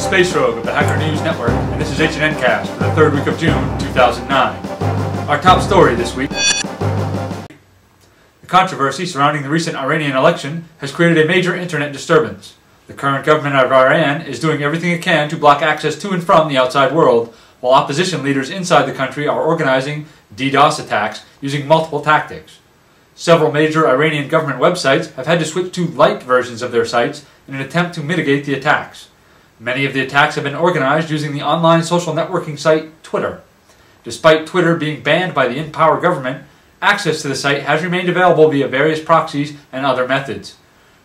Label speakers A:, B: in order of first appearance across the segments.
A: Space Rogue of the Hacker News Network, and this is HNNCast for the third week of June 2009. Our top story this week. The controversy surrounding the recent Iranian election has created a major internet disturbance. The current government of Iran is doing everything it can to block access to and from the outside world, while opposition leaders inside the country are organizing DDoS attacks using multiple tactics. Several major Iranian government websites have had to switch to light versions of their sites in an attempt to mitigate the attacks. Many of the attacks have been organized using the online social networking site Twitter. Despite Twitter being banned by the in-power government, access to the site has remained available via various proxies and other methods.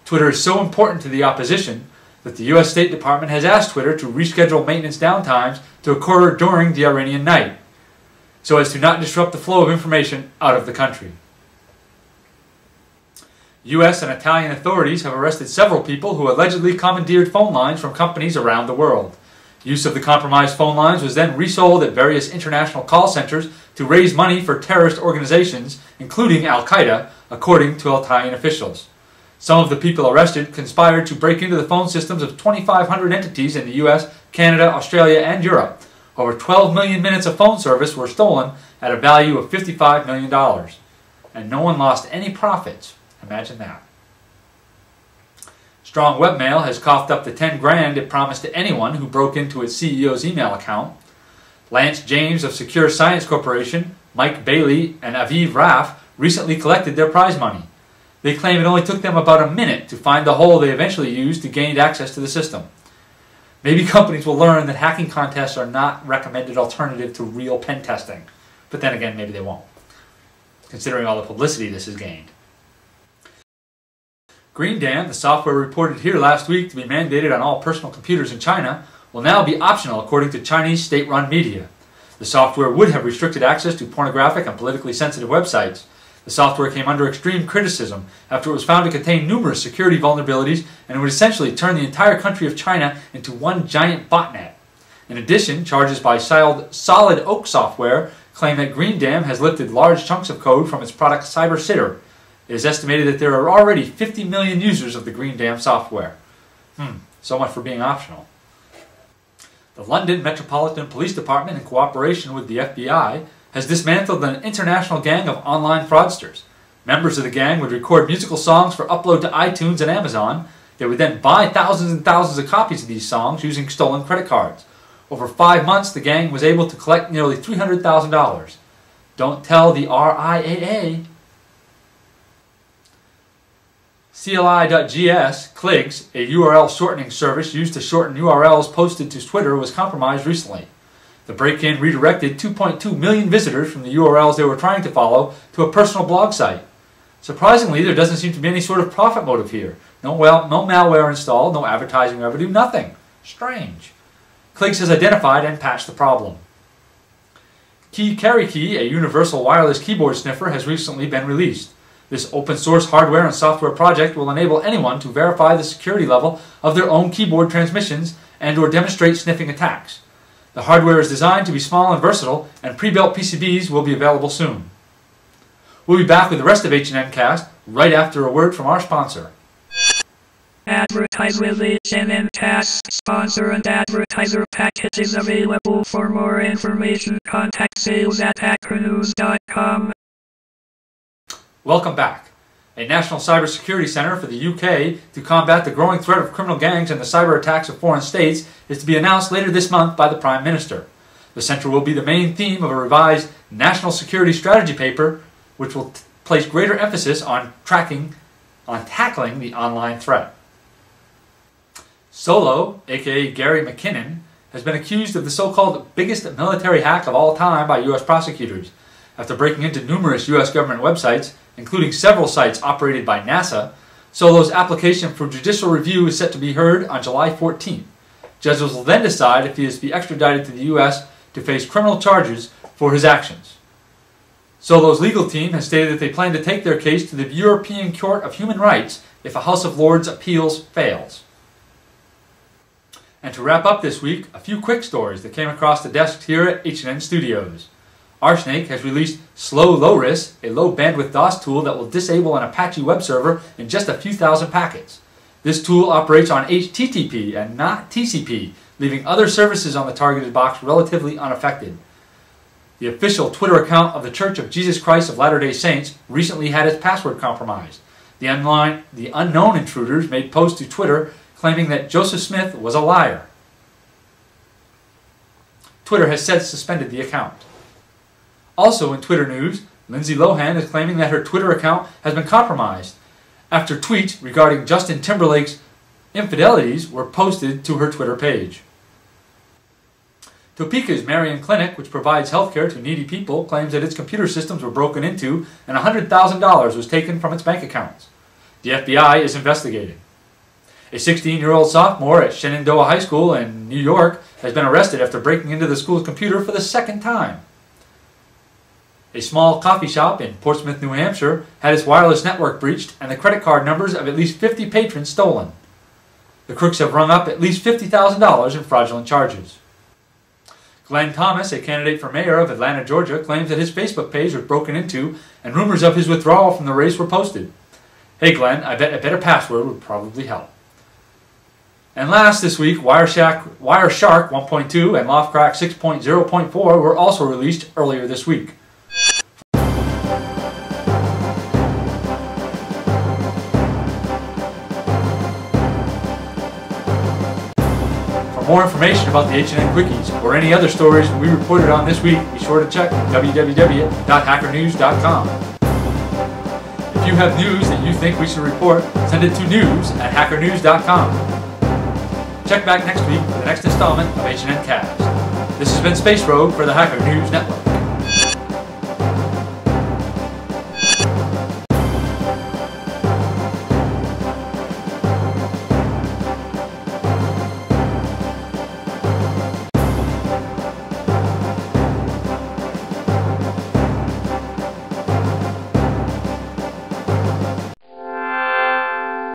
A: Twitter is so important to the opposition that the U.S. State Department has asked Twitter to reschedule maintenance downtimes to occur during the Iranian night, so as to not disrupt the flow of information out of the country. U.S. and Italian authorities have arrested several people who allegedly commandeered phone lines from companies around the world. Use of the compromised phone lines was then resold at various international call centers to raise money for terrorist organizations, including Al-Qaeda, according to Italian officials. Some of the people arrested conspired to break into the phone systems of 2,500 entities in the U.S., Canada, Australia, and Europe. Over 12 million minutes of phone service were stolen at a value of $55 million. And no one lost any profits. Imagine that. Strong Webmail has coughed up the 10 grand it promised to anyone who broke into its CEO's email account. Lance James of Secure Science Corporation, Mike Bailey, and Aviv Raff recently collected their prize money. They claim it only took them about a minute to find the hole they eventually used to gain access to the system. Maybe companies will learn that hacking contests are not recommended alternative to real pen testing. But then again, maybe they won't, considering all the publicity this has gained. GreenDAM, the software reported here last week to be mandated on all personal computers in China, will now be optional according to Chinese state-run media. The software would have restricted access to pornographic and politically sensitive websites. The software came under extreme criticism after it was found to contain numerous security vulnerabilities and would essentially turn the entire country of China into one giant botnet. In addition, charges by Solid Oak Software claim that GreenDAM has lifted large chunks of code from its product CyberSitter. It is estimated that there are already 50 million users of the GreenDAM software. So much for being optional. The London Metropolitan Police Department, in cooperation with the FBI, has dismantled an international gang of online fraudsters. Members of the gang would record musical songs for upload to iTunes and Amazon. They would then buy thousands and thousands of copies of these songs using stolen credit cards. Over 5 months, the gang was able to collect nearly $300,000. Don't tell the RIAA. CLI.gs, Kligs, a URL shortening service used to shorten URLs posted to Twitter, was compromised recently. The break-in redirected 2.2 million visitors from the URLs they were trying to follow to a personal blog site. Surprisingly, there doesn't seem to be any sort of profit motive here. No malware installed, no advertising revenue, nothing. Strange. Kligs has identified and patched the problem. KeyCarryKey, a universal wireless keyboard sniffer, has recently been released. This open-source hardware and software project will enable anyone to verify the security level of their own keyboard transmissions and/or demonstrate sniffing attacks. The hardware is designed to be small and versatile, and pre-built PCBs will be available soon. We'll be back with the rest of HNNCast right after a word from our sponsor.
B: Advertise with HNNCast. Sponsor and advertiser package is available. For more information, contact sales@hackernews.com.
A: Welcome back. A National Cybersecurity Center for the UK to combat the growing threat of criminal gangs and the cyber attacks of foreign states is to be announced later this month by the Prime Minister. The center will be the main theme of a revised National Security Strategy paper, which will place greater emphasis on tackling the online threat. Solo, aka Gary McKinnon, has been accused of the so-called biggest military hack of all time by U.S. prosecutors. After breaking into numerous U.S. government websites, including several sites operated by NASA, Solo's application for judicial review is set to be heard on July 14th. Judges will then decide if he is to be extradited to the U.S. to face criminal charges for his actions. Solo's legal team has stated that they plan to take their case to the European Court of Human Rights if a House of Lords appeals fails. And to wrap up this week, a few quick stories that came across the desks here at HNN Studios. RSnake has released Slow Low-Risk, a low-bandwidth DOS tool that will disable an Apache web server in just a few thousand packets. This tool operates on HTTP and not TCP, leaving other services on the targeted box relatively unaffected. The official Twitter account of the Church of Jesus Christ of Latter-day Saints recently had its password compromised. The unknown intruders made posts to Twitter claiming that Joseph Smith was a liar. Twitter has since suspended the account. Also in Twitter news, Lindsay Lohan is claiming that her Twitter account has been compromised after tweets regarding Justin Timberlake's infidelities were posted to her Twitter page. Topeka's Marion Clinic, which provides healthcare to needy people, claims that its computer systems were broken into and $100,000 was taken from its bank accounts. The FBI is investigating. A 16-year-old sophomore at Shenandoah High School in New York has been arrested after breaking into the school's computer for the second time. A small coffee shop in Portsmouth, New Hampshire had its wireless network breached and the credit card numbers of at least 50 patrons stolen. The crooks have rung up at least $50,000 in fraudulent charges. Glenn Thomas, a candidate for mayor of Atlanta, Georgia, claims that his Facebook page was broken into and rumors of his withdrawal from the race were posted. Hey Glenn, I bet a better password would probably help. And last this week, Wireshark 1.2 and Loftcrack 6.0.4 were also released earlier this week. For more information about the HNN Quickies or any other stories we reported on this week, be sure to check www.hackernews.com. If you have news that you think we should report, send it to news@hackernews.com. Check back next week for the next installment of HNNCast. This has been Space Rogue for the Hacker News Network.